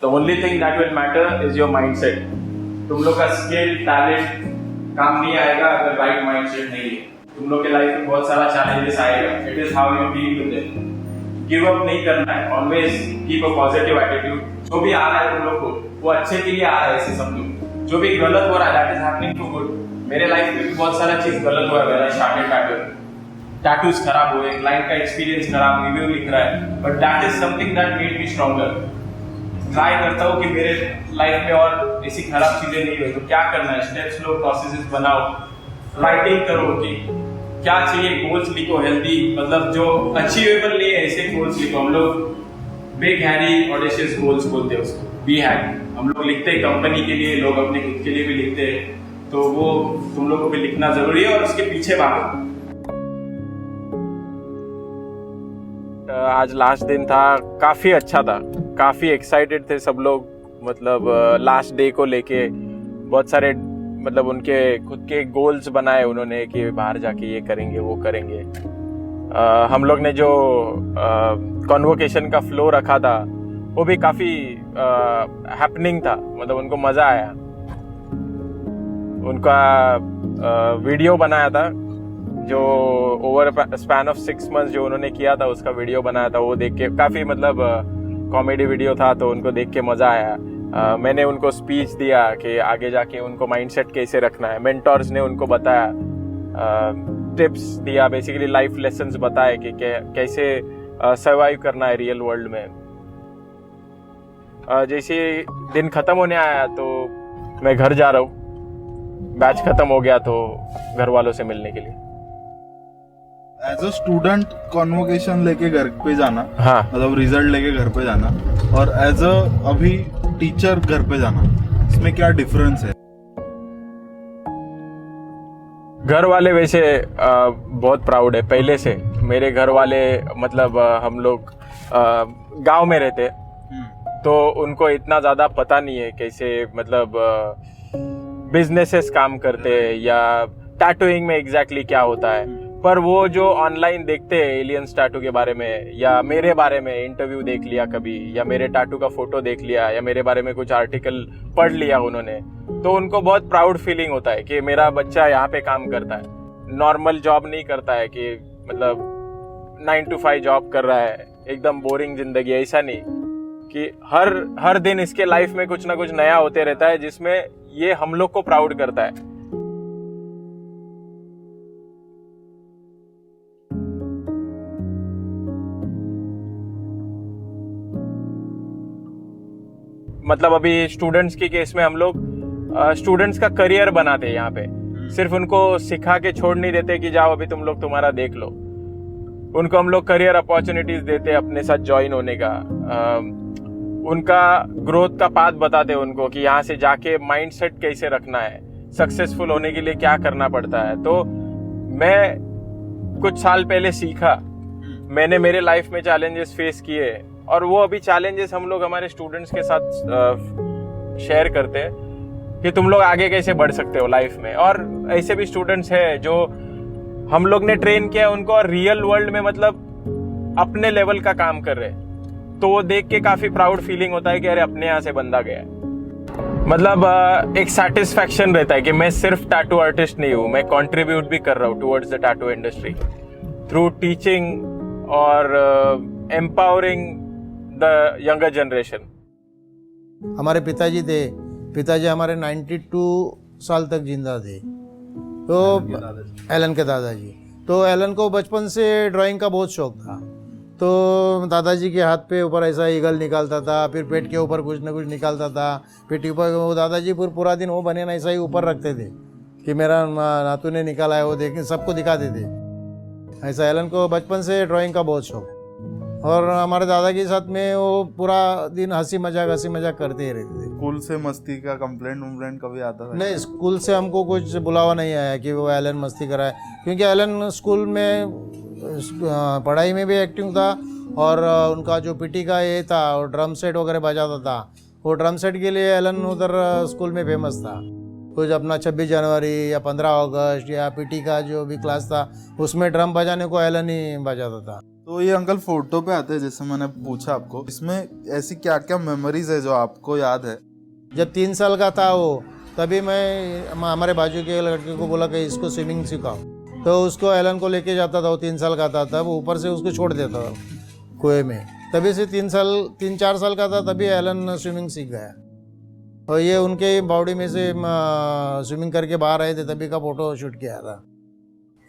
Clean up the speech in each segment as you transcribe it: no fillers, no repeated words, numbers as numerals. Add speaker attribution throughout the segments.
Speaker 1: The only thing that will matter is your mindset. तुम लोग का स्किल टैलेंट काम नहीं आएगा अगर राइट माइंडसेट नहीं है। तुम लोग के लाइफ में बहुत सारा चैलेंजेस आएगा, it is how you deal with it. Give up नहीं करना है, always keep a positive attitude. जो भी आ रहा है तुम लोग को वो अच्छे के लिए आ रहा है, ऐसे समझो। जो भी गलत हो रहा है that is happening for good. मेरे लाइफ में भी बहुत सारा चीज गलत हुआ है। मेरा स्टार्टेड टैटूज खराब हुए, क्लाइंट का एक्सपीरियंस खराब, रिव्यू लिख रहा है, but that is something that made me stronger. Try करता हूँ कि मेरे लाइफ में और ऐसी खराब चीजें नहीं हुई। तो क्या करना है, स्टेप्स लो, प्रोसेसेस बनाओ, राइटिंग करो कि क्या चाहिए, गोल्स लिखो हेल्दी, मतलब जो अचीवेबल नहीं है ऐसे गोल्स लिखो। हम लोग बिग हैरी ऑडेशियस गोल्स बोलते हैं उसको, बी हैरी। हम लोग लिखते हैं कंपनी के लिए, लोग अपने खुद के लिए भी लिखते हैं, तो वो तुम लोगों को भी लिखना जरूरी है और उसके पीछे भागो। आज लास्ट दिन था, काफी अच्छा था, काफी एक्साइटेड थे सब लोग। मतलब लास्ट डे को लेके बहुत सारे मतलब उनके खुद के गोल्स बनाए उन्होंने कि बाहर जाके ये करेंगे वो करेंगे। हम लोग ने जो कॉन्वोकेशन का फ्लो रखा था वो भी काफी हैपनिंग था, मतलब उनको मजा आया। उनका वीडियो बनाया था जो ओवर स्पैन ऑफ 6 months जो उन्होंने किया था, उसका वीडियो बनाया था। वो देख के काफी मतलब कॉमेडी वीडियो था, तो उनको देख के मजा आया। मैंने उनको स्पीच दिया कि आगे जाके उनको माइंडसेट कैसे रखना है। मेंटर्स ने उनको बताया, टिप्स दिया, बेसिकली लाइफ लेसन्स बताए कि कैसे सर्वाइव करना है रियल वर्ल्ड में। जैसे दिन खत्म होने आया तो मैं घर जा रहा हूँ, बैच खत्म हो गया तो घर वालों से मिलने के लिए।
Speaker 2: एज अ स्टूडेंट कॉन्वोकेशन लेके घर पे जाना,
Speaker 1: हाँ,
Speaker 2: मतलब रिजल्ट लेके घर पे जाना, और एज अ अभी टीचर घर पे जाना, इसमें क्या डिफरेंस है?
Speaker 1: घर वाले वैसे बहुत प्राउड है पहले से। मेरे घर वाले मतलब हम लोग गांव में रहते, तो उनको इतना ज्यादा पता नहीं है कैसे मतलब बिजनेसेस काम करते हैं या टैटूइंग में एग्जैक्टली क्या होता है। पर वो जो ऑनलाइन देखते हैं एलियंस टैटू के बारे में या मेरे बारे में इंटरव्यू देख लिया कभी, या मेरे टैटू का फोटो देख लिया, या मेरे बारे में कुछ आर्टिकल पढ़ लिया उन्होंने, तो उनको बहुत प्राउड फीलिंग होता है कि मेरा बच्चा यहाँ पे काम करता है, नॉर्मल जॉब नहीं करता है कि मतलब 9 to 5 जॉब कर रहा है, एकदम बोरिंग जिंदगी। ऐसा नहीं कि हर दिन इसके लाइफ में कुछ ना कुछ नया होते रहता है, जिसमें ये हम लोग को प्राउड करता है। मतलब अभी स्टूडेंट्स के केस में हम लोग स्टूडेंट्स का करियर बनाते हैं यहाँ पे। सिर्फ उनको सिखा के छोड़ नहीं देते कि जाओ अभी तुम लोग तुम्हारा देख लो। उनको हम लोग करियर अपॉर्चुनिटीज देते हैं अपने साथ ज्वाइन होने का। उनका ग्रोथ का पाथ बताते हैं उनको कि यहाँ से जाके माइंडसेट कैसे रखना है, सक्सेसफुल होने के लिए क्या करना पड़ता है। तो मैं कुछ साल पहले सीखा, मैंने मेरे लाइफ में चैलेंजेस फेस किए, और वो अभी चैलेंजेस हम लोग हमारे स्टूडेंट्स के साथ शेयर करते हैं कि तुम लोग आगे कैसे बढ़ सकते हो लाइफ में। और ऐसे भी स्टूडेंट्स हैं जो हम लोग ने ट्रेन किया उनको, और रियल वर्ल्ड में मतलब अपने लेवल का काम कर रहे हैं, तो वो देख के काफी प्राउड फीलिंग होता है कि अरे अपने यहाँ से बंदा गया है। मतलब एक सेटिस्फैक्शन रहता है कि मैं सिर्फ टैटू आर्टिस्ट नहीं हूँ, मैं कंट्रीब्यूट भी कर रहा हूँ towards the tattoo industry through teaching और एम्पावरिंग द यंगर जनरेशन।
Speaker 3: हमारे पिताजी हमारे 92 साल तक जिंदा थे। तो एलन के दादाजी, तो एलन को बचपन से ड्राइंग का बहुत शौक था। तो दादाजी के हाथ पे ऊपर ऐसा ईगल निकालता था, फिर पेट के ऊपर कुछ ना कुछ निकालता था, पेट के ऊपर वो दादाजी पूरा दिन वो बने ऐसा ही ऊपर रखते थे कि मेरा नातू ने निकाला है, वो देख सबको दिखाते थे। ऐसा एलन को बचपन से ड्राइंग का बहुत शौक। और हमारे दादा के साथ में वो पूरा दिन हंसी मजाक करते ही रहते थे।
Speaker 2: स्कूल से मस्ती का कंप्लेंट कभी आता था?
Speaker 3: नहीं, स्कूल से हमको कुछ बुलावा नहीं आया कि वो एलन मस्ती कराए, क्योंकि एलन स्कूल में पढ़ाई में भी एक्टिव था, और उनका जो पीटी का ये था वो ड्रम सेट वगैरह बजाता था। वो ड्रम सेट के लिए एलन उधर स्कूल में फेमस था। कुछ अपना 26 जनवरी या 15 अगस्त या पीटी का जो भी क्लास था उसमें ड्रम बजाने को एलन ही बजाता था।
Speaker 2: तो ये अंकल फोटो पे आते हैं, जैसे मैंने पूछा आपको, इसमें ऐसी क्या क्या मेमोरीज है जो आपको याद है?
Speaker 3: जब 3 साल का था वो, तभी मैं हमारे बाजू के लड़के को बोला कि इसको स्विमिंग सिखाओ, तो उसको एलन को लेके जाता था। वो 3 साल का था तब, ऊपर से उसको छोड़ देता था कुएं में। तभी से 3-4 साल का था तभी एलन स्विमिंग सीख गया। और ये उनके बॉडी में से स्विमिंग करके बाहर आए थे, तभी का फोटो शूट किया था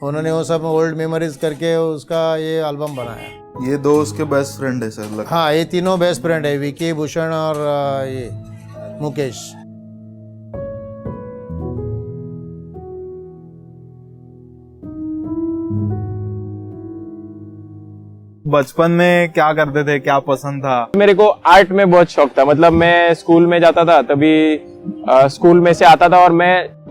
Speaker 3: उन्होंने। वो सब ओल्ड मेमोरीज करके उसका ये एल्बम बनाया।
Speaker 2: ये दो उसके बेस्ट फ्रेंड है सर?
Speaker 3: हाँ, ये तीनों बेस्ट फ्रेंड है, विकी, भूषण और ये मुकेश।
Speaker 2: बचपन में क्या करते थे, क्या पसंद था?
Speaker 1: मेरे को आर्ट में बहुत शौक था। मतलब मैं स्कूल में जाता था, तभी स्कूल में से आता था और मैं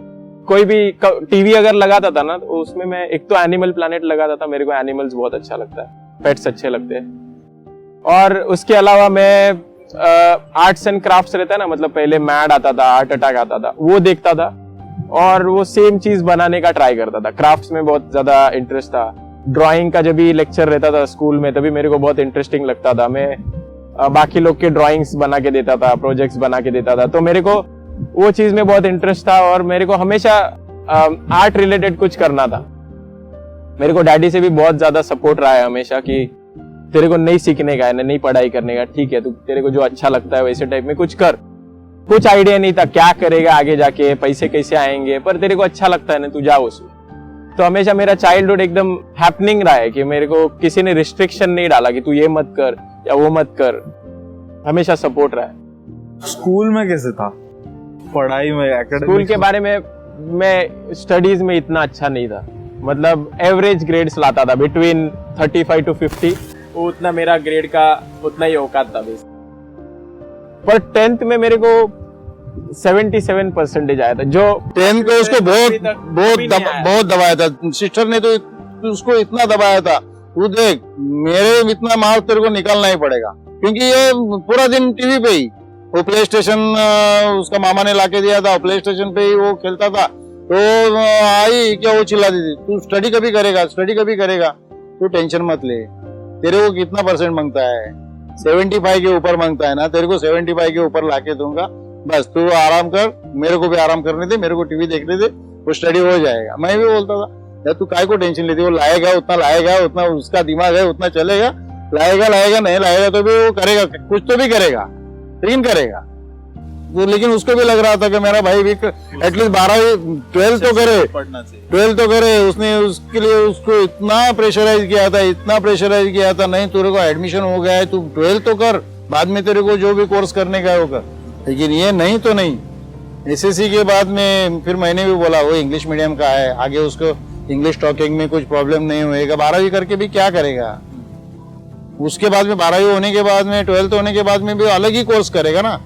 Speaker 1: कोई भी टीवी अगर लगाता था ना, तो उसमें मैं एक तो एनिमल प्लैनेट लगाता था। मेरे को एनिमल्स बहुत अच्छा लगता है, पेट्स अच्छे लगते हैं। और उसके अलावा मैं आर्ट्स एंड क्राफ्ट्स रहता है ना, मतलब पहले मैड आता था, आर्ट अटैक आता था, वो देखता था और वो सेम चीज बनाने का ट्राई करता था। क्राफ्ट्स में बहुत ज्यादा इंटरेस्ट था। ड्राइंग का जब भी लेक्चर रहता था स्कूल में, तभी मेरे को बहुत इंटरेस्टिंग लगता था। मैं बाकी लोग के ड्राइंग्स बना के देता था, प्रोजेक्ट्स बना के देता था, तो मेरे को वो चीज में बहुत इंटरेस्ट था। और मेरे को हमेशा आर्ट रिलेटेड कुछ करना था। मेरे को डैडी से भी बहुत ज्यादा सपोर्ट रहा है हमेशा कि तेरे को नहीं सीखने का है, नहीं पढ़ाई करने का, ठीक है, तू तेरे को जो अच्छा लगता है वैसे टाइप में कुछ कर। कुछ आइडिया नहीं था क्या करेगा आगे जाके, पैसे कैसे आएंगे, पर तेरे को अच्छा लगता है ना, तू जा उसमें। तो हमेशा मेरा चाइल्डहुड एकदम हैपनिंग रहा है कि मेरे को किसी ने रिस्ट्रिक्शन नहीं डाला कि तू ये मत कर या वो मत कर। हमेशा सपोर्ट रहा है।
Speaker 2: स्कूल में कैसे था पढ़ाई में, एकेडमिक?
Speaker 1: स्कूल के बारे में मैं स्टडीज में इतना अच्छा नहीं था। मतलब एवरेज ग्रेड्स लाता था, बिटवीन 35 to 50, वो उतना मेरा ग्रेड का उतना ही औकात था बेस। पर 10th में मेरे को 77% आया था, जो
Speaker 3: 10th को उसको बहुत दबाया था। सिस्टर ने तो उसको इतना दबाया था, तू देख मेरे इतना मार्क्स तेरे को निकालना ही पड़ेगा, क्योंकि ये पूरा दिन टीवी पे ही, वो प्ले स्टेशन उसका मामा ने लाके दिया था, प्ले स्टेशन पे ही वो खेलता था। तो आई क्या वो चिल्लाती थी, तू स्टडी कभी करेगा, स्टडी कभी करेगा, तू टेंशन मत ले, तेरे को कितना % मांगता है, 75 के ऊपर मांगता है ना, तेरे को 75 के ऊपर लाके दूंगा, बस तू आराम कर, मेरे को भी आराम करने दे, मेरे को टीवी देखने दे, वो स्टडी हो जाएगा। मैं भी बोलता था यार तू काय को टेंशन लेती, वो लाएगा उतना उसका दिमाग है, उतना चलेगा, लाएगा नहीं लाएगा तो भी वो करेगा, कुछ तो भी करेगा, लेकिन करेगा वो। लेकिन उसको भी लग रहा था कि मेरा भाई भी एटलीस्ट 12वीं 12th तो करे,
Speaker 2: पढ़ना चाहिए,
Speaker 3: 12th तो करे। उसने उसके लिए उसको इतना प्रेशराइज किया था, नहीं तेरे को एडमिशन हो गया है, तू 12th तो कर, बाद में तेरे को जो भी कोर्स करने का है वो कर। लेकिन ये नहीं तो नहीं। एसएससी के बाद में फिर मैंने भी बोला वो इंग्लिश मीडियम का है, आगे उसको इंग्लिश टॉकिंग में कुछ प्रॉब्लम नहीं होएगा, 12वीं करके भी क्या करेगा। उसके बाद में 12वीं होने के बाद में 12th होने के बाद में भी अलग ही कोर्स करेगा ना,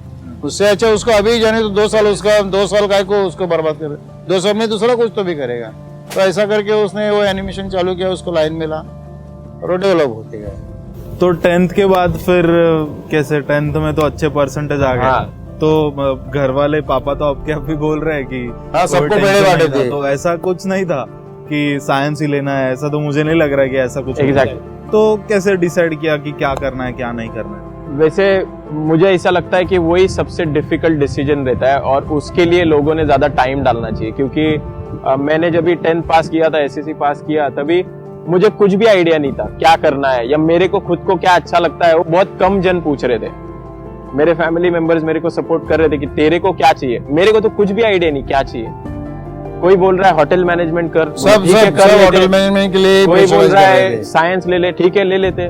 Speaker 3: उससे अच्छा उसको अभी जाने तो 2 साल, उसका 2 साल का को उसको बर्बाद करे, 2 साल में दूसरा कुछ तो भी करेगा। तो ऐसा करके उसने वो एनिमेशन चालू किया, उसको लाइन मिला और वो डेवलप होते गए।
Speaker 2: तो 10th के बाद फिर कैसे? 10th में तो अच्छे परसेंटेज आ गए।
Speaker 1: हाँ।
Speaker 2: तो घर वाले पापा तो आपके आप भी बोल रहे हैं कि
Speaker 3: हाँ, सबको
Speaker 2: कोई
Speaker 3: बड़े
Speaker 2: tension
Speaker 3: बांटे
Speaker 2: नहीं था,
Speaker 3: थे।
Speaker 2: तो ऐसा कुछ नहीं था कि साइंस ही लेना है, ऐसा तो मुझे नहीं लग रहा है कि ऐसा कुछ होता है।
Speaker 1: Exactly.
Speaker 2: तो कैसे डिसाइड किया कि क्या करना है क्या नहीं करना है?
Speaker 1: वैसे मुझे ऐसा लगता है कि वही सबसे डिफिकल्ट डिसीजन रहता है और उसके लिए लोगों ने ज्यादा टाइम डालना चाहिए। क्योंकि मैंने जब भी 10th पास किया था, एसएससी पास किया, तभी मुझे कुछ भी आइडिया नहीं था क्या करना है या मेरे को खुद को क्या अच्छा लगता है। वो बहुत कम जन पूछ रहे थे। मेरे फैमिली मेंबर्स मेरे को सपोर्ट कर रहे थे कि तेरे को क्या चाहिए। मेरे को तो कुछ भी आइडिया नहीं क्या चाहिए। कोई बोल रहा है होटल मैनेजमेंट कर,
Speaker 3: सब
Speaker 1: ठीक है, कर लेते।
Speaker 3: होटल मैनेजमेंट के लिए
Speaker 1: कोई बोल
Speaker 3: pressurise
Speaker 1: रहा
Speaker 3: कर रहे
Speaker 1: है
Speaker 3: थे।
Speaker 1: साइंस ले ले, ठीक है ले लेते।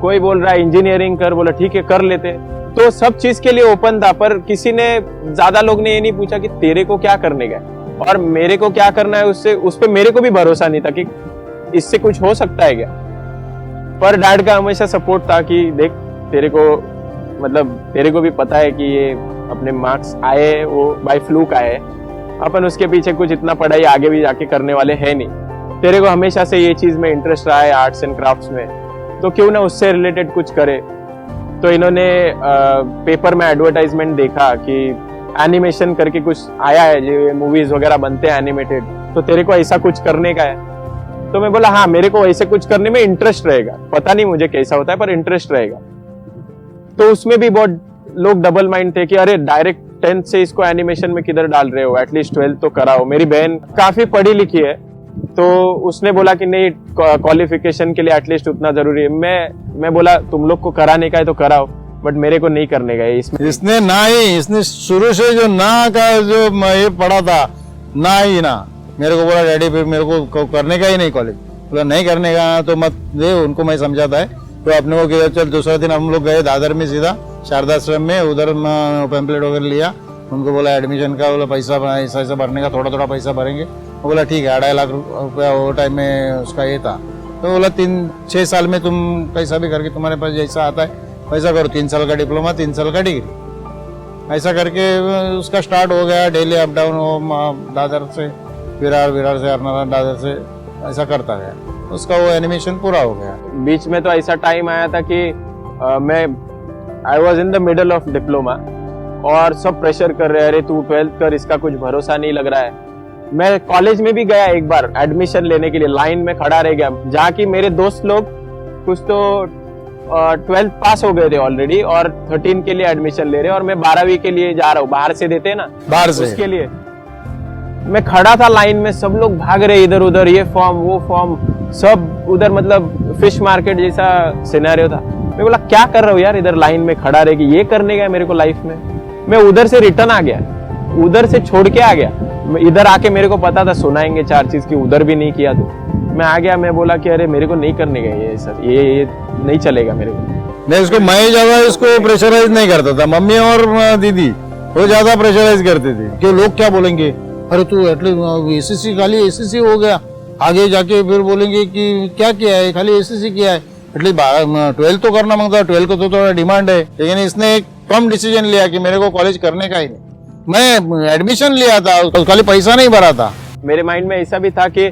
Speaker 1: कोई बोल रहा है इंजीनियरिंग कर, बोला ठीक है कर लेते। तो सब चीज के लिए ओपन था, पर किसी ने, ज्यादा लोग ने ये नहीं पूछा कि तेरे को क्या करने का है और मेरे को क्या करना है। उससे उस पे मेरे को भी भरोसा नहीं था कि इससे कुछ हो सकता है क्या। पर डैड का हमेशा सपोर्ट था कि देख तेरे को, मतलब तेरे को भी पता है कि ये अपने मार्क्स आए वो बाय फ्लूक आए, अपन उसके पीछे कुछ इतना पढ़ाई आगे भी जाके करने वाले हैं नहीं। तेरे को हमेशा से ये चीज में इंटरेस्ट रहा है आर्ट्स एंड क्राफ्ट्स में, तो क्यों ना उससे रिलेटेड कुछ करे। तो इन्होंने पेपर में एडवर्टाइजमेंट देखा कि एनिमेशन करके कुछ आया है, जो मूवीज वगैरह बनते हैं एनिमेटेड, तो तेरे को ऐसा कुछ करने का है। तो मैं बोला हाँ मेरे को ऐसे कुछ करने में इंटरेस्ट रहेगा, पता नहीं मुझे कैसा होता है पर इंटरेस्ट रहेगा। तो उसमें भी बहुत लोग डबल माइंड थे कि अरे डायरेक्ट 10th से इसको एनिमेशन में किधर डाल रहे हो, एटलीस्ट 12th तो कराओ। मेरी बहन काफी पढ़ी लिखी है तो उसने बोला कि नहीं क्वालिफिकेशन के लिए एटलीस्ट उतना जरूरी है। मैं बोला तुम लोग को कराने का है तो कराओ, बट मेरे को नहीं करने का है इसमें।
Speaker 3: इसने शुरू से जो ना का जो ये पढ़ा था ना ही ना, मेरे को बोला डैडी फिर मेरे को करने का ही नहीं कॉलेज, बोला नहीं करने का तो मत दे। उनको मैं समझाता है तो अपने को किया। चल दूसरा दिन हम लोग गए दादर में सीधा शारदाश्रम में, उधर पैम्पलेट वगैरह लिया, उनको बोला एडमिशन का, बोला पैसा ऐसा भरने का, थोड़ा थोड़ा पैसा भरेंगे। वो बोला ठीक है, 2.5 लाख रुपया वो टाइम में उसका ये था। तो बोला 3-6 साल में तुम कैसा भी करके तुम्हारे पास जैसा आता है वैसा करो, 3 साल का डिप्लोमा 3 साल का डिग्री, ऐसा करके उसका स्टार्ट हो गया। डेली अप डाउन हो दादर से विरार से अरनाला, दादर से ऐसा करता गया, उसका वो एनिमेशन पूरा हो गया।
Speaker 1: बीच में तो ऐसा टाइम आया था कि मैं I was in the middle of diploma और सब प्रेशर कर रहे हैं, अरे तू 12th कर, इसका कुछ भरोसा नहीं लग रहा है। मैं कॉलेज में भी गया एक बार एडमिशन लेने के लिए, लाइन में खड़ा रह गया, जहाँ की मेरे दोस्त लोग कुछ तो 12th पास हो गए थे ऑलरेडी और 13 के लिए एडमिशन ले रहे, और मैं 12वीं के लिए जा रहा हूँ, बाहर से देते ना,
Speaker 3: बाहर से
Speaker 1: उसके लिए मैं खड़ा था लाइन में, सब लोग भाग रहे इधर उधर, ये फॉर्म वो फॉर्म सब उधर, मतलब फिश मार्केट जैसा सिनेरियो था। मैं बोला क्या कर रहा हूँ यार इधर लाइन में खड़ा रह के, ये करने गया मेरे को लाइफ में। मैं उधर से रिटर्न आ गया, उधर से छोड़ के आ गया। इधर आके मेरे को पता था सुनाएंगे 4 चीज की, उधर भी नहीं किया तो मैं आ गया। मैं बोला कि अरे मेरे को नहीं करने का ये सर, ये नहीं चलेगा मेरे को।
Speaker 3: मैं ज्यादा इसको प्रेशराइज नहीं करता था, मम्मी और दीदी वो ज्यादा प्रेशराइज करते थे कि लोग क्या बोलेंगे, अरे तू एटलीस्ट एसएससी खाली एसएससी हो गया, आगे जाके फिर बोलेंगे कि क्या किया है, खाली एसएससी किया है, एटलीस्ट 12th तो करना मांगता है, 12th को तो थोड़ा डिमांड है। लेकिन इसने एक कम डिसीजन लिया कि मेरे को कॉलेज करने का ही नहीं। मैं एडमिशन लिया था तो खाली पैसा नहीं भरा था।
Speaker 1: मेरे माइंड में ऐसा भी था कि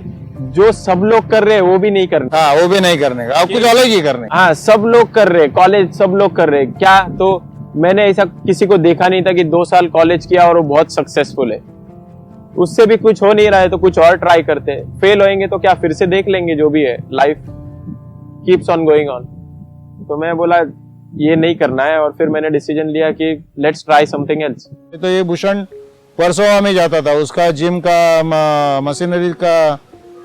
Speaker 1: जो सब लोग कर रहे हैं वो भी नहीं करना।
Speaker 3: हाँ, वो भी नहीं करने का, अब कुछ अलग ही करने।
Speaker 1: हाँ, सब लोग कर रहे, कॉलेज सब लोग कर रहे, क्या तो मैंने ऐसा किसी को देखा नहीं था कि 2 साल कॉलेज किया और वो बहुत सक्सेसफुल है। उससे भी कुछ हो नहीं रहा है तो कुछ और ट्राई करते हैं, फेल होएंगे तो क्या फिर से देख लेंगे, जो भी है life keeps on going on. तो मैं बोला ये नहीं करना है, और फिर मैंने डिसीजन लिया कि लेट्स ट्राई समथिंग एल्स।
Speaker 3: तो ये भूषण वर्सोवा में जाता था, उसका जिम का मशीनरी का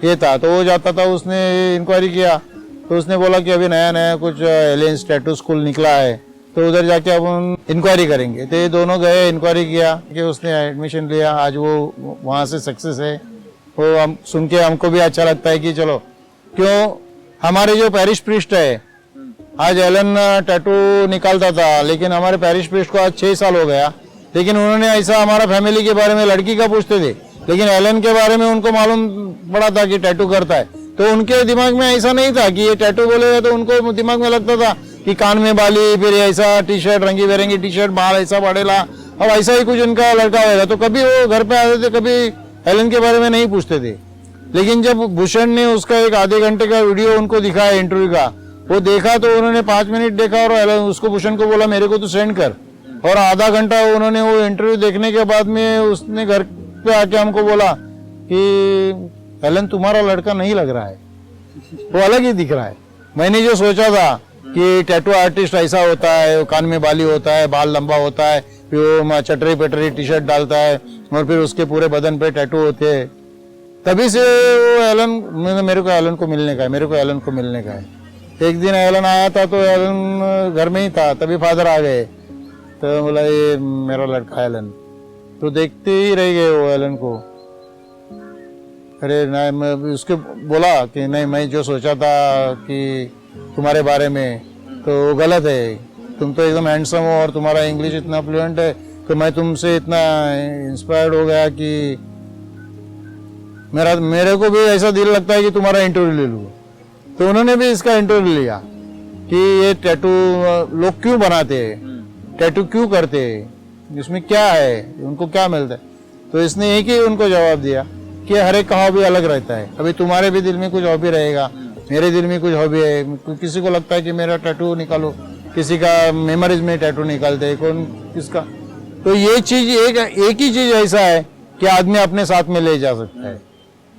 Speaker 3: ये था, तो वो जाता था, उसने इंक्वायरी किया तो उसने बोला कि अभी नया नया कुछ एलियंस टैटू स्कूल निकला है, तो उधर जाके अब इंक्वायरी करेंगे। तो ये दोनों गए, इंक्वायरी किया कि उसने एडमिशन लिया, आज वो वहाँ से सक्सेस है। वो हम सुन के हमको भी अच्छा लगता है कि चलो, क्यों हमारे जो पैरिश प्रीस्ट है, आज एलन टैटू निकालता था, लेकिन हमारे पैरिश प्रीस्ट को आज 6 साल हो गया, लेकिन उन्होंने ऐसा हमारा फैमिली के बारे में लड़की का पूछते थे, लेकिन एलन के बारे में उनको मालूम पड़ा था कि टैटू करता है। तो उनके दिमाग में ऐसा नहीं था कि ये टैटू बोलेगा, तो उनको दिमाग में लगता था कि कान में बाली, फिर ऐसा टी शर्ट, रंगी बिरंगी टी शर्ट, बाल ऐसा बढ़ेला, अब ऐसा ही कुछ उनका लड़का होगा। तो कभी वो घर पे आते थे, कभी एलन के बारे में नहीं पूछते थे। लेकिन जब भूषण ने उसका एक आधे घंटे का वीडियो उनको दिखाया इंटरव्यू का, वो देखा तो उन्होंने 5 मिनट देखा और उसको भूषण को बोला मेरे को तो सेंड कर, और आधा घंटा उन्होंने वो इंटरव्यू देखने के बाद में उसने घर पे आके हमको बोला कि एलन तुम्हारा लड़का नहीं लग रहा है, वो अलग ही दिख रहा है। मैंने जो सोचा था कि टैटू आर्टिस्ट ऐसा होता है, कान में बाली होता है, बाल लंबा होता है, फिर वो चटरी पेटरी टी शर्ट डालता है और फिर उसके पूरे बदन पे टैटू होते हैं, तभी से वो एलन, मेरे को एलन को मिलने का है, मेरे को एलन को मिलने का है। एक दिन एलन आया था तो एलन घर में ही था, तभी फादर आ गए, तो बोला ये मेरा लड़का एलन। तो देखते ही रह गए वो एलन को। अरे नहीं, मैं उसके बोला कि नहीं, मैं जो सोचा था कि तुम्हारे बारे में तो वो गलत है, तुम तो एकदम हैंडसम हो और तुम्हारा इंग्लिश इतना फ्लुएंट है, तो मैं तुमसे इतना इंस्पायर्ड हो गया कि मेरे को भी ऐसा दिल लगता है कि तुम्हारा इंटरव्यू ले लूँ। तो उन्होंने भी इसका इंटरव्यू लिया कि ये टैटू लोग क्यों बनाते हैं, टैटू क्यों करते हैं, इसमें क्या है, उनको क्या मिलता है। तो इसने एक ही उनको जवाब दिया कि हर एक का हॉबी अलग रहता है। अभी तुम्हारे भी दिल में कुछ हॉबी रहेगा, मेरे दिल में कुछ हॉबी है। किसी को लगता है कि मेरा टैटू निकालो, किसी का मेमोरीज में टैटू निकालते हैं, कौन किसका। तो ये चीज एक ही चीज ऐसा है कि आदमी अपने साथ में ले जा सकता है,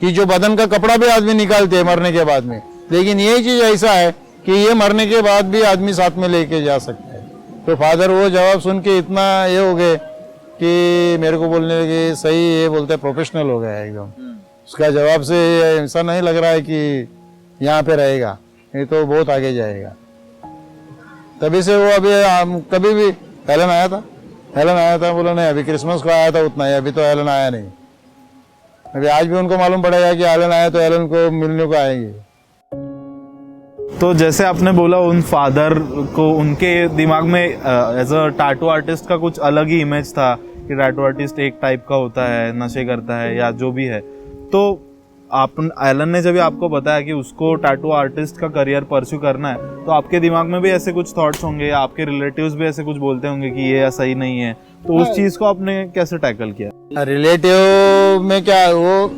Speaker 3: कि जो बदन का कपड़ा भी आदमी निकालते हैं मरने के बाद में, लेकिन ये चीज ऐसा है कि ये मरने के बाद भी आदमी साथ में लेके जा सकता है। तो फादर वो जवाब सुन के इतना ये हो गए कि मेरे को बोलने लगे सही, ये बोलते हैं प्रोफेशनल हो गया है एकदम। उसका जवाब से ऐसा नहीं लग रहा है कि यहाँ पे रहेगा, ये तो बहुत आगे जाएगा। तभी से वो अभी कभी भी एलन आया था बोला नहीं अभी क्रिसमस को आया था उतना ही, अभी तो एलन आया नहीं। अभी आज भी उनको मालूम पड़ेगा कि एलन आया तो एलन को मिलने को आएंगे।
Speaker 2: तो जैसे आपने बोला उन फादर को उनके दिमाग में एज अ टैटू आर्टिस्ट का कुछ अलग ही इमेज था कि टैटू आर्टिस्ट एक टाइप का होता है, नशे करता है या जो भी है। तो एलन ने जब आपको बताया कि उसको टैटू आर्टिस्ट का करियर परस्यू करना है, तो आपके दिमाग में भी ऐसे कुछ थॉट्स होंगे या आपके रिलेटिव्स भी ऐसे कुछ बोलते होंगे कि ये सही नहीं है, तो उस चीज को आपने कैसे टैकल किया?
Speaker 3: रिलेटिव में क्या वो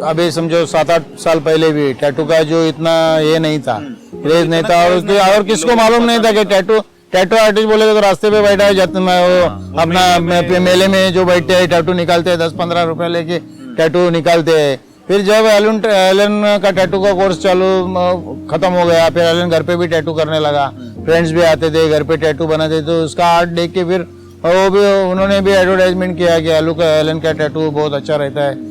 Speaker 3: अभी समझो 7-8 साल पहले भी टैटू का जो इतना ये नहीं था, क्रेज नहीं था, और किसको मालूम नहीं था कि टैटू आर्टिस्ट बोलेगा तो रास्ते पे बैठा है वो अपना मेले में जो बैठते हैं टैटू निकालते हैं 10-15 रुपए लेके टैटू निकालते हैं। फिर जब एलन का टैटू का कोर्स खत्म हो गया, फिर एलन घर पे भी टैटू करने लगा, फ्रेंड्स भी आते थे घर पे टैटू बनाते, तो उसका आर्ट देख के फिर वो भी उन्होंने भी एडवर्टाइजमेंट किया कि एलन का टैटू बहुत अच्छा रहता है।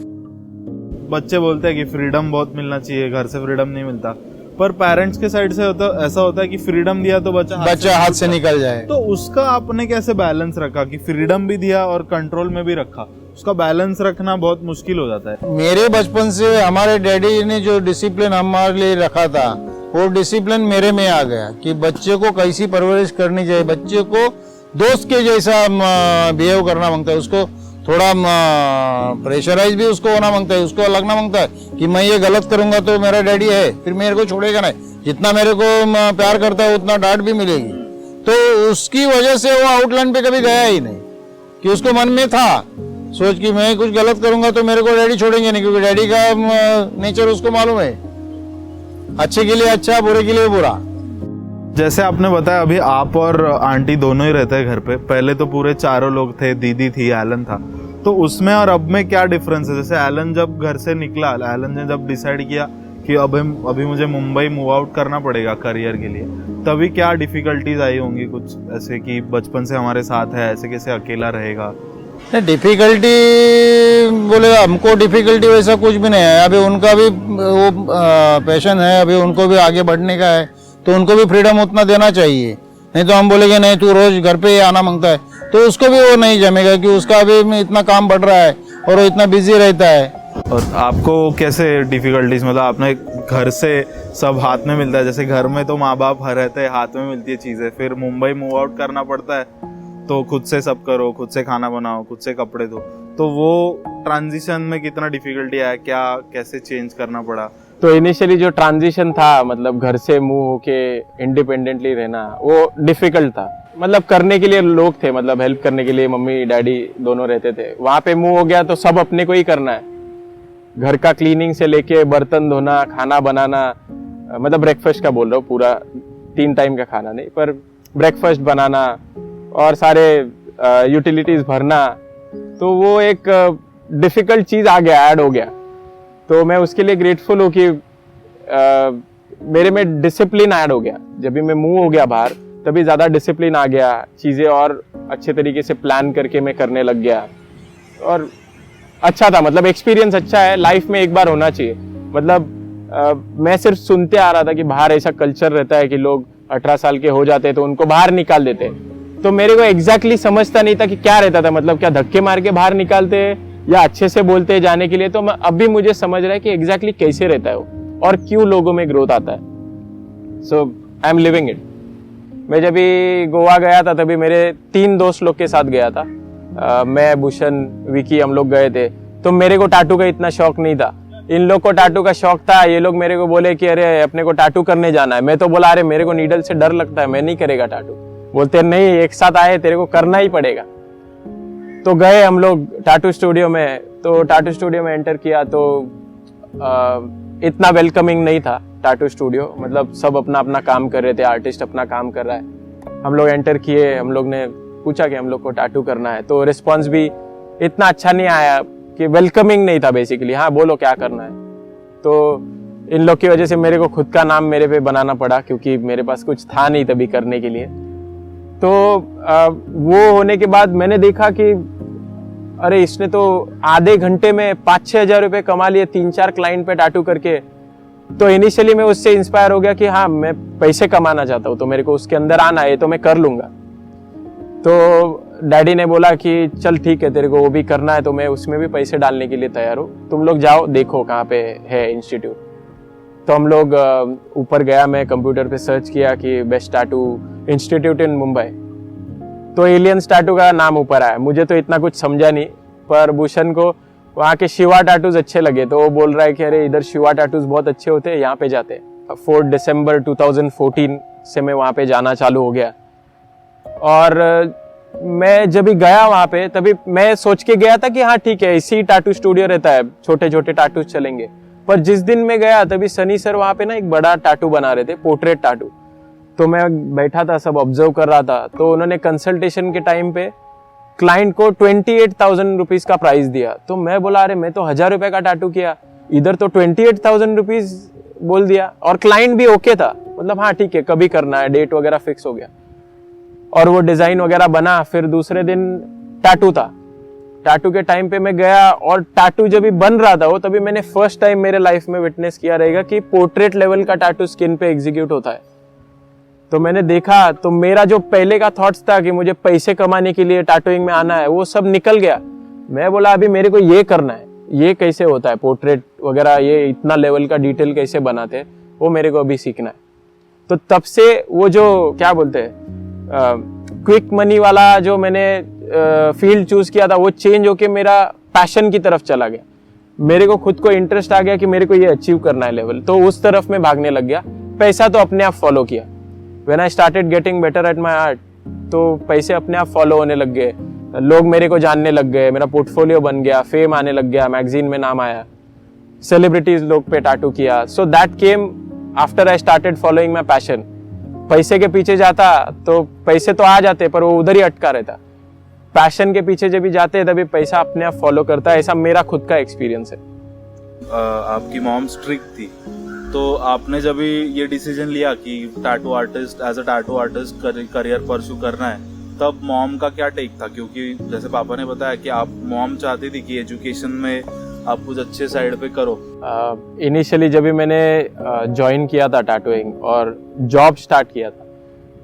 Speaker 2: बच्चे बोलते हैं कि फ्रीडम बहुत मिलना चाहिए, घर से फ्रीडम नहीं मिलता, पर पेरेंट्स के साइड से ऐसा होता है कि फ्रीडम दिया तो बच्चा हाथ से निकल जाए। तो उसका आपने कैसे बैलेंस रखा कि फ्रीडम भी दिया और कंट्रोल में भी रखा? उसका बैलेंस रखना बहुत मुश्किल हो जाता है।
Speaker 3: मेरे बचपन से हमारे डैडी ने जो डिसिप्लिन हमारे लिए रखा था वो डिसिप्लिन मेरे में आ गया कि बच्चे को कैसी परवरिश करनी चाहिए। बच्चे को दोस्त के जैसा बिहेव करना मांगता है, उसको थोड़ा प्रेशराइज भी उसको होना मांगता है, उसको लगना मांगता है कि मैं ये गलत करूंगा तो मेरा डैडी है फिर मेरे को छोड़ेगा नहीं, जितना मेरे को प्यार करता है उतना डांट भी मिलेगी। तो उसकी वजह से वो आउटलाइन पे कभी गया ही नहीं, कि उसको मन में था सोच कि मैं कुछ गलत करूंगा तो मेरे को डैडी छोड़ेंगे नहीं, क्योंकि डैडी का नेचर उसको मालूम है, अच्छे के लिए अच्छा, बुरे के लिए बुरा।
Speaker 2: जैसे आपने बताया अभी आप और आंटी दोनों ही रहते हैं घर पे, पहले तो पूरे चारों लोग थे, दीदी थी, एलन था, तो उसमें और अब में क्या डिफरेंस है? जैसे एलन जब घर से निकला, एलन ने जब डिसाइड किया कि अभी मुझे मुंबई मूव आउट करना पड़ेगा करियर के लिए, तभी क्या डिफिकल्टीज आई होंगी कुछ ऐसे कि बचपन से हमारे साथ है, ऐसे कैसे अकेला रहेगा?
Speaker 3: डिफिकल्टी बोले हमको डिफिकल्टी वैसा कुछ भी नहीं है। अभी उनका भी वो पैशन है, अभी उनको भी आगे बढ़ने का है, तो उनको भी फ्रीडम उतना देना चाहिए। नहीं तो हम बोलेंगे नहीं तू रोज घर पे ही आना मांगता है, तो उसको भी वो नहीं जमेगा कि उसका अभी इतना काम बढ़ रहा है और वो इतना बिजी रहता है।
Speaker 2: और आपको कैसे डिफिकल्टीज, मतलब आपने घर से सब हाथ में मिलता है, जैसे घर में तो माँ बाप रहते हैं, हाथ में मिलती है चीजें, फिर मुंबई मूव आउट करना पड़ता है तो खुद से सब करो, खुद से खाना बनाओ, खुद से कपड़े धो, तो वो ट्रांजिशन में कितना डिफिकल्टी आया, क्या कैसे चेंज करना पड़ा?
Speaker 1: तो इनिशियली जो ट्रांजिशन था, मतलब घर से मूव होके इंडिपेंडेंटली रहना, वो डिफिकल्ट था। मतलब करने के लिए लोग थे, मतलब हेल्प करने के लिए मम्मी डैडी दोनों रहते थे। वहां पे मूव हो गया तो सब अपने को ही करना है, घर का क्लीनिंग से लेके बर्तन धोना, खाना बनाना, मतलब ब्रेकफास्ट का बोल रहा हूँ, पूरा 3 टाइम का खाना नहीं, पर ब्रेकफास्ट बनाना और सारे यूटिलिटीज भरना, तो वो एक डिफिकल्ट चीज आ गया, ऐड हो गया। तो मैं उसके लिए ग्रेटफुल हूँ कि मेरे में डिसिप्लिन ऐड हो गया। जब भी मैं मूव हो गया बाहर, तभी ज्यादा डिसिप्लिन आ गया, चीजें और अच्छे तरीके से प्लान करके मैं करने लग गया, और अच्छा था। मतलब एक्सपीरियंस अच्छा है, लाइफ में एक बार होना चाहिए। मतलब मैं सिर्फ सुनते आ रहा था कि बाहर ऐसा कल्चर रहता है कि लोग 18 साल के हो जाते तो उनको बाहर निकाल देते, तो मेरे को एग्जैक्टली समझता नहीं था कि क्या रहता था। मतलब क्या धक्के मार के बाहर निकालते या अच्छे से बोलते हैं जाने के लिए, तो अब भी मुझे समझ रहा है कि एग्जैक्टली कैसे रहता है वो और क्यों लोगों में ग्रोथ आता है। सो आई एम लिविंग इट। मैं जब भी गोवा गया था तभी मेरे 3 दोस्त लोग के साथ गया था, मैं, भूषण, विकी, हम लोग गए थे। तो मेरे को टाटू का इतना शौक नहीं था, इन लोग को टाटू का शौक था। ये लोग मेरे को बोले कि अरे अपने को टाटू करने जाना है। मैं तो बोला अरे मेरे को नीडल से डर लगता है, मैं नहीं करेगा टाटू। बोलते नहीं, एक साथ आए, तेरे को करना ही पड़ेगा। तो गए हम लोग टाटू स्टूडियो में। तो टाटू स्टूडियो में एंटर किया तो इतना वेलकमिंग नहीं था टाटू स्टूडियो, मतलब सब अपना अपना काम कर रहे थे, आर्टिस्ट अपना काम कर रहा है। हम लोग एंटर किए, हम लोग ने पूछा कि हम लोग को टाटू करना है, तो रिस्पॉन्स भी इतना अच्छा नहीं आया कि वेलकमिंग नहीं था बेसिकली। हाँ बोलो क्या करना है। तो इन लोग की वजह से मेरे को खुद का नाम मेरे पे बनाना पड़ा, क्योंकि मेरे पास कुछ था नहीं तभी करने के लिए। तो वो होने के बाद मैंने देखा कि अरे इसने तो आधे घंटे में 5-6 हज़ार रुपये कमा लिए 3-4 क्लाइंट पे टाटू करके। तो इनिशियली मैं उससे इंस्पायर हो गया कि हाँ मैं पैसे कमाना चाहता हूँ, तो मेरे को उसके अंदर आना है, तो मैं कर लूंगा। तो डैडी ने बोला कि चल ठीक है तेरे को वो भी करना है, तो मैं उसमें भी पैसे डालने के लिए तैयार हूँ, तुम लोग जाओ देखो कहाँ पे है इंस्टीट्यूट। तो हम लोग ऊपर गया, मैं कंप्यूटर पे सर्च किया कि बेस्ट टाटू इंस्टीट्यूट इन मुंबई। तो एलियंस टाटू का नाम ऊपर आया। मुझे तो इतना कुछ समझा नहीं, पर भूषण को वहाँ के शिवा टाटूज अच्छे लगे, तो वो बोल रहा है कि अरे इधर शिवा टाटूज बहुत अच्छे होते हैं, यहाँ पे जाते हैं। 4 दिसंबर 2014 से मैं वहाँ पे जाना चालू हो गया। और मैं जब भी गया वहाँ पे तभी मैं सोच के गया था कि हाँ ठीक है इसी टाटू स्टूडियो रहता है, छोटे छोटे टाटूज चलेंगे। पर जिस दिन मैं गया तभी सनी सर वहाँ पे ना एक बड़ा टाटू बना रहे थे, पोर्ट्रेट टाटू। तो मैं बैठा था, सब ऑब्जर्व कर रहा था। तो उन्होंने कंसल्टेशन के टाइम पे क्लाइंट को 28,000 रुपीज का प्राइस दिया। तो मैं बोला अरे मैं तो 1,000 रुपए का टाटू किया, इधर तो 28,000 रुपीज बोल दिया। और क्लाइंट भी ओके था, मतलब हाँ ठीक है कभी करना है, डेट वगैरह फिक्स हो गया। और वो डिजाइन वगैरह बना। फिर दूसरे दिन टाटू था। टाटू के टाइम पे मैं गया और टाटू जब भी बन रहा था वो, तभी मैंने फर्स्ट टाइम मेरे लाइफ में विटनेस किया रहेगा कि पोर्ट्रेट लेवल का टाटू स्किन पे एग्जीक्यूट होता है। तो मैंने देखा, तो मेरा जो पहले का थॉट्स था कि मुझे पैसे कमाने के लिए टाटूइंग में आना है, वो सब निकल गया। मैं बोला अभी मेरे को ये करना है, ये कैसे होता है पोर्ट्रेट वगैरह, ये इतना लेवल का डिटेल कैसे बनाते हैं, वो मेरे को अभी सीखना है। तो तब से वो जो क्या बोलते हैं क्विक मनी वाला जो मैंने फील्ड चूज किया था, वो चेंज होके मेरा पैशन की तरफ चला गया। मेरे को खुद को इंटरेस्ट आ गया कि मेरे को ये अचीव करना है लेवल, तो उस तरफ में भागने लग गया। पैसा तो अपने आप फॉलो किया। When I started getting better at my art, तो पैसे अपने आप फॉलो होने लग गए, लोग मेरे को जानने लग गए, मेरा पोर्टफोलियो बन गया, फेम आने लग गया, मैगजीन में नाम आया, सेलिब्रिटीज लोग पे टाटू किया। So that came after I started following my passion. पैसे के पीछे जाता तो पैसे तो आ जाते, पर वो उधर ही अटका रहता। पैशन के पीछे जब भी जाते तभी पैसा अपने आप फॉलो करता है। ऐसा मेरा खुद का एक्सपीरियंस है।
Speaker 2: आपकी मॉम स्ट्रिक्ट थी, तो आपने जब भी ये डिसीजन लिया कि tattoo artist, as a tattoo artist career pursue करना है, तब मॉम का क्या टेक था? क्योंकि जैसे पापा ने बताया कि आप मॉम चाहती थी कि एजुकेशन में आप कुछ अच्छे साइड पे करो।
Speaker 1: इनिशियली जब भी मैंने ज्वाइन किया था टैटूइंग और जॉब स्टार्ट किया था,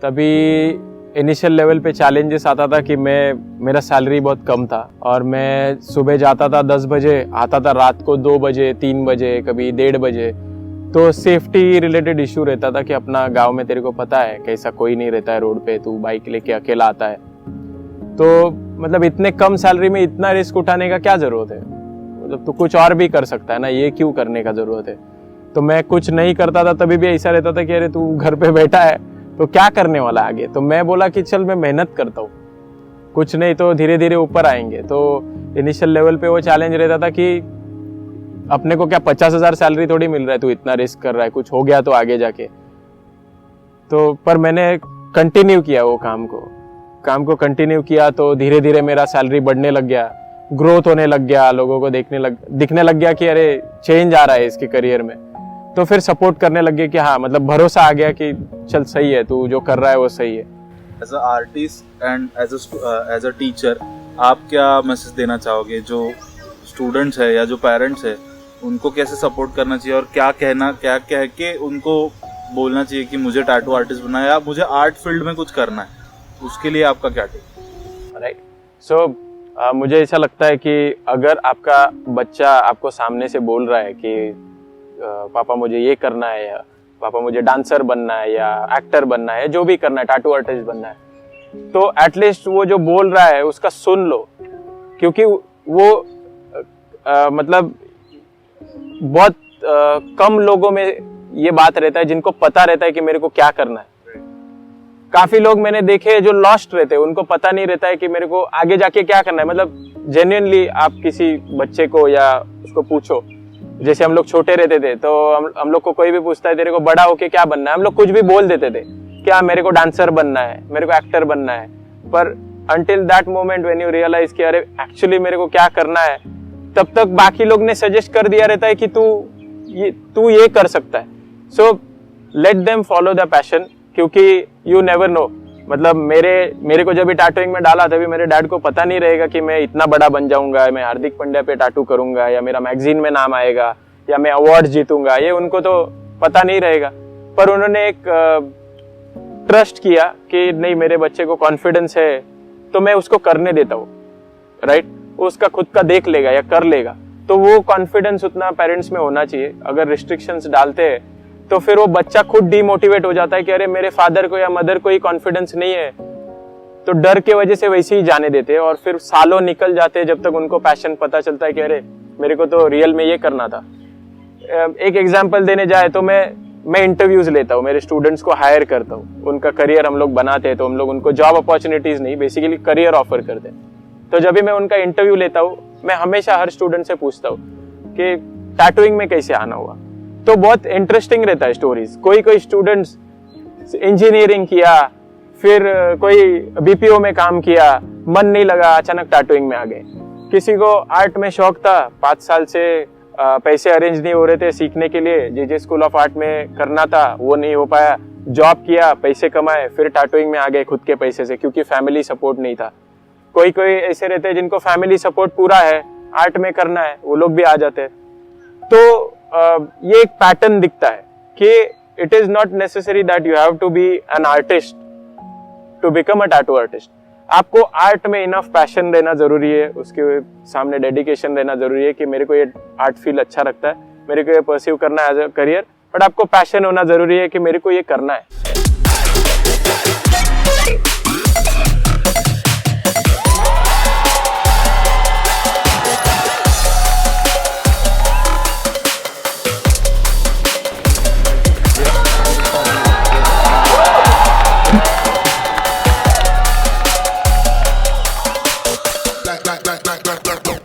Speaker 1: तभी इनिशियल लेवल पे चैलेंजेस आता था कि मेरा सैलरी बहुत कम था और मैं सुबह जाता था 10 बजे, आता था रात को 2 बजे, 3 बजे, कभी 1:30 बजे। तो सेफ्टी रिलेटेड इशू रहता था कि अपना गांव में तेरे को पता है कैसा कोई नहीं रहता है रोड पे, तू बाइक लेके अकेला आता है। तो मतलब इतने कम सैलरी में इतना रिस्क उठाने का क्या जरूरत है? मतलब तू कुछ और भी कर सकता है ना, ये क्यों करने का जरूरत है? तो मैं कुछ नहीं करता था, तभी भी ऐसा रहता था कि अरे तू घर पे बैठा है तो क्या करने वाला आगे। तो मैं बोला कि चल मैं मेहनत करता हूँ, कुछ नहीं तो धीरे धीरे ऊपर आएंगे। तो इनिशियल लेवल पे वो चैलेंज रहता था कि अपने को क्या 50,000 सैलरी थोड़ी मिल रहा है, तू इतना रिस्क कर रहा है, कुछ हो गया तो आगे जाके। तो पर मैंने कंटिन्यू किया वो काम को कंटिन्यू किया, तो धीरे धीरे मेरा सैलरी बढ़ने लग गया, ग्रोथ होने लग गया, लोगों को दिखने लग गया कि अरे चेंज आ रहा है इसके करियर में। तो फिर सपोर्ट करने लग गए कि हाँ मतलब भरोसा आ गया कि चल सही है, तू जो कर रहा है वो सही है।
Speaker 2: As a artist and as a teacher, आप क्या मैसेज देना चाहोगे जो स्टूडेंट्स है या जो पेरेंट्स है, उनको कैसे सपोर्ट करना चाहिए और क्या कह के उनको बोलना चाहिए कि मुझे टैटू आर्टिस्ट बनना है या मुझे आर्ट फील्ड में कुछ करना है, उसके लिए आपका क्या टिप?
Speaker 1: राइट, सो मुझे ऐसा लगता है कि अगर आपका बच्चा आपको सामने से बोल रहा है कि पापा मुझे ये करना है, या पापा मुझे डांसर बनना है या एक्टर बनना है, जो भी करना है, टैटू आर्टिस्ट बनना है, तो एटलीस्ट वो जो बोल रहा है उसका सुन लो। क्योंकि वो मतलब बहुत कम लोगों में ये बात रहता है जिनको पता रहता है कि मेरे को क्या करना है। काफी लोग मैंने देखे जो लॉस्ट रहते हैं, उनको पता नहीं रहता है कि मेरे को आगे जाके क्या करना है। मतलब जेन्युइनली आप किसी बच्चे को या उसको पूछो, जैसे हम लोग छोटे रहते थे तो हम लोग को कोई भी पूछता है तेरे को बड़ा होके क्या बनना है, हम लोग कुछ भी बोल देते थे, क्या मेरे को डांसर बनना है, मेरे को एक्टर बनना है। पर until that moment when you realize कि अरे एक्चुअली मेरे को क्या करना है, तब तक बाकी लोग ने सजेस्ट कर दिया रहता है कि तू ये कर सकता है. So let them follow the passion, क्योंकि यू नेवर नो. मतलब मेरे को जब भी टैटूइंग में डाला तभी मेरे डैड को पता नहीं रहेगा कि मैं इतना बड़ा बन जाऊंगा, मैं हार्दिक पांड्या पे टैटू करूंगा या मेरा मैगजीन में नाम आएगा या मैं अवार्ड जीतूंगा. ये उनको तो पता नहीं रहेगा, पर उन्होंने एक ट्रस्ट किया कि नहीं, मेरे बच्चे को कॉन्फिडेंस है तो मैं उसको करने देता हूँ. राइट, उसका खुद का देख लेगा या कर लेगा. तो वो कॉन्फिडेंस उतना पेरेंट्स में होना चाहिए. अगर रिस्ट्रिक्शंस डालते हैं तो फिर वो बच्चा खुद डीमोटिवेट हो जाता है कि अरे मेरे फादर को या मदर को ही कॉन्फिडेंस नहीं है, तो डर के वजह से वैसे ही जाने देते हैं. और फिर सालों निकल जाते हैं जब तक उनको पैशन पता चलता है कि अरे मेरे को तो रियल में ये करना था. एक एग्जांपल देने जाए तो मैं इंटरव्यूज लेता हूँ, मेरे स्टूडेंट्स को हायर करता हूँ, उनका करियर हम लोग बनाते हैं. तो हम लोग उनको जॉब अपॉर्चुनिटीज नहीं, बेसिकली करियर ऑफर करते हैं. तो जब भी मैं उनका इंटरव्यू लेता हूँ, मैं हमेशा हर स्टूडेंट से पूछता हूँ कि टैटूइंग में कैसे आना हुआ. तो बहुत इंटरेस्टिंग रहता है स्टोरीज. कोई स्टूडेंट्स इंजीनियरिंग किया, फिर कोई बीपीओ में काम किया, मन नहीं लगा, अचानक टैटूइंग में आ गए. किसी को आर्ट में शौक था, 5 साल से पैसे अरेंज नहीं हो रहे थे सीखने के लिए, जेजे स्कूल ऑफ आर्ट में करना था, वो नहीं हो पाया. जॉब किया, पैसे कमाए, फिर टैटूइंग में आ गए खुद के पैसे से, क्योंकि फैमिली सपोर्ट नहीं था. कोई ऐसे रहते हैं जिनको फैमिली सपोर्ट पूरा है, आर्ट में करना है, वो लोग भी आ जाते हैं. तो ये एक पैटर्न दिखता है कि it is not necessary that you have to be an artist to become a tattoo artist. आपको आर्ट में इनफ पैशन रहना जरूरी है, उसके सामने डेडिकेशन रहना जरूरी है कि मेरे को ये आर्ट फील अच्छा लगता है, मेरे को ये परस्यू करना है एज अ करियर. बट आपको पैशन होना जरूरी है कि मेरे को ये करना है.
Speaker 4: Back.